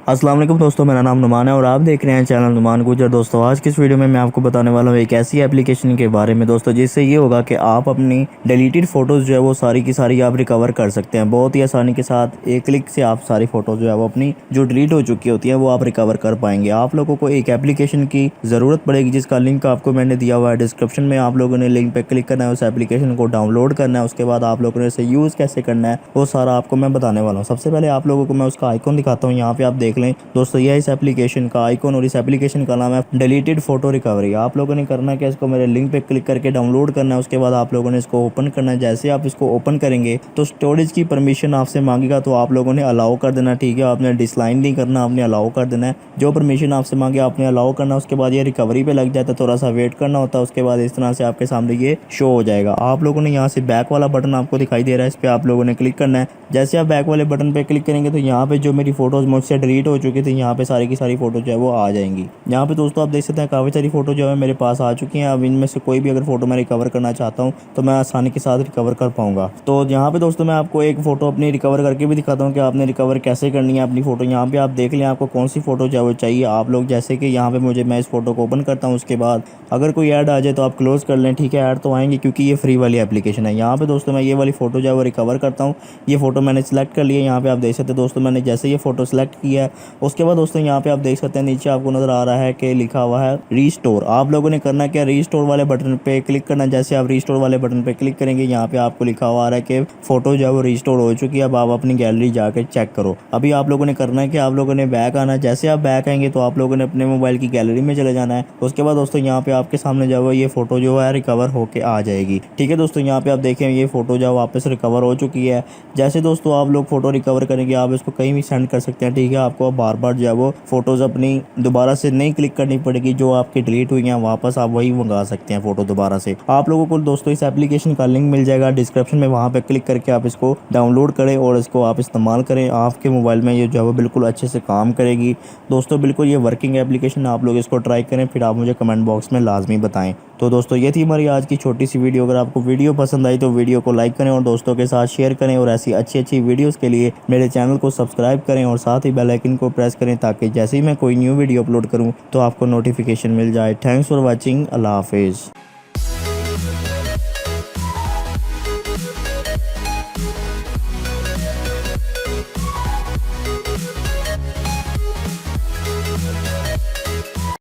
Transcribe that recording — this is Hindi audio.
अस्सलाम वालेकुम दोस्तों, मेरा नाम नुमान है और आप देख रहे हैं चैनल नुमान गुजर। दोस्तों आज की इस वीडियो में मैं आपको बताने वाला हूँ एक ऐसी एप्लीकेशन के बारे में दोस्तों, जिससे ये होगा कि आप अपनी डिलीटेड फ़ोटोज़ जो है वो सारी की सारी आप रिकवर कर सकते हैं। बहुत ही आसानी के साथ एक क्लिक से आप सारी फ़ोटोज़ जो है वो अपनी जो डिलीट हो चुकी होती हैं वो आप रिकवर कर पाएंगे। आप लोगों को एक एप्लीकेशन की ज़रूरत पड़ेगी जिसका लिंक आपको मैंने दिया हुआ है डिस्क्रिप्शन में। आप लोगों ने लिंक पर क्लिक करना है, उस एप्लीकेशन को डाउनलोड करना है। उसके बाद आप लोगों ने इसे यूज़ कैसे करना है वो सारा आपको मैं बताने वाला हूँ। सबसे पहले आप लोगों को मैं उसका आइकॉन दिखाता हूँ। यहाँ पे आप देख लें दोस्तों, यह इस एप्लीकेशन का आइकॉन और इस एप्लीकेशन का नाम है डिलीटेड फोटो रिकवरी। आप लोगों ने करना क्या, इसको मेरे लिंक पे क्लिक करके डाउनलोड करना है। उसके बाद आप लोगों ने इसको ओपन करना है। जैसे आप इसको ओपन करेंगे तो स्टोरेज की परमिशन आपसे मांगेगा, तो आप लोगों ने अलाउ कर देना। ठीक है, आपने डिसलाइन नहीं करना, आपने अलाउ कर देना है। जो परमिशन आपसे मांगे आपने अलाउ करना। उसके बाद ये रिकवरी पे लग जाता है, थोड़ा सा वेट करना होता है। उसके बाद इस तरह से आपके सामने ये शो हो जाएगा। आप लोगों ने यहाँ से बैक वाला बटन आपको दिखाई दे रहा है, इस पर आप लोगों ने क्लिक करना है। जैसे आप बैक वाले बटन पे क्लिक करेंगे तो यहाँ पे जो मेरी फोटोज मुझसे डिलीट हो चुकी थी, यहाँ पे सारी की सारी फोटो जो है वो आ जाएंगी। यहाँ पे दोस्तों आप देख सकते हैं काफ़ी सारी फोटो जो है मेरे पास आ चुकी हैं। अब इनमें से कोई भी अगर फोटो मैं रिकवर करना चाहता हूँ तो मैं आसानी के साथ रिकवर कर पाऊंगा। तो यहाँ पे दोस्तों मैं आपको एक फ़ोटो अपनी रिकवर करके भी दिखाता हूँ कि आपने रिकवर कैसे करनी है अपनी फ़ोटो। यहाँ पे आप देख लें आपको कौन सी फ़ोटो जो है वो चाहिए। आप लोग जैसे कि यहाँ पे मैं इस फोटो को ओपन करता हूँ। उसके बाद अगर कोई ऐड आ जाए तो आप क्लोज़ कर लें। ठीक है, ऐड तो आएंगे क्योंकि ये फ्री वाली एप्लीकेशन है। यहाँ पे दोस्तों मैं ये वाली फ़ोटो जो है वो रिकवर करता हूँ। ये फ़ोटो मैंने सेलेक्ट कर लिया। यहाँ पे आप देख सकते हैं दोस्तों, मैंने जैसे ये फ़ोटो सेलेक्ट किया है उसके बाद दोस्तों यहाँ पे आप देख सकते हैं नीचे आपको नज़र आ रहा है कि लिखा हुआ है रीस्टोर। आप लोगों ने करना क्या, रीस्टोर वाले बटन पे क्लिक करना। जैसे आप रीस्टोर वाले बटन पे क्लिक करेंगे यहाँ पे आपको लिखा हुआ आ रहा है कि फ़ोटो जो है वो रीस्टोर हो चुकी है। अब आप अपनी गैलरी जाकर चेक करो। अभी आप लोगों ने करना है कि आप लोगों ने बैक आना है। जैसे आप बैक आएंगे तो आप लोगों ने अपने मोबाइल की गैलरी में चले जाना है। उसके बाद दोस्तों यहाँ पे आपके सामने जो है ये फ़ोटो जो है रिकवर होकर आ जाएगी। ठीक है दोस्तों, यहाँ पे आप देखें ये फ़ोटो जो है वापस रिकवर हो चुकी है। जैसे दोस्तों आप लोग फ़ोटो रिकवर करेंगे आप इसको कहीं भी सेंड कर सकते हैं। ठीक है, आपको बार बार जो है वो फ़ोटोज़ अपनी दोबारा से नहीं क्लिक करनी पड़ेगी। जो आपकी डिलीट हुई हैं वापस आप वही मंगा सकते हैं फ़ोटो दोबारा से। आप लोगों को दोस्तों इस एप्लीकेशन का लिंक मिल जाएगा डिस्क्रिप्शन में, वहाँ पे क्लिक करके आप इसको डाउनलोड करें और इसको आप इस्तेमाल करें। आपके मोबाइल में ये जो है वो बिल्कुल अच्छे से काम करेगी दोस्तों। बिल्कुल ये वर्किंग एप्लीकेशन, आप लोग इसको ट्राई करें, फिर आप मुझे कमेंट बॉक्स में लाजमी बताएं। तो दोस्तों ये थी हमारी आज की छोटी सी वीडियो। अगर आपको वीडियो पसंद आई तो वीडियो को लाइक करें और दोस्तों के साथ शेयर करें। और ऐसी अच्छी अच्छी वीडियोस के लिए मेरे चैनल को सब्सक्राइब करें और साथ ही बेल आइकन को प्रेस करें ताकि जैसे ही मैं कोई न्यू वीडियो अपलोड करूं तो आपको नोटिफिकेशन मिल जाए। Thanks for watching. अल्लाह हाफिज़।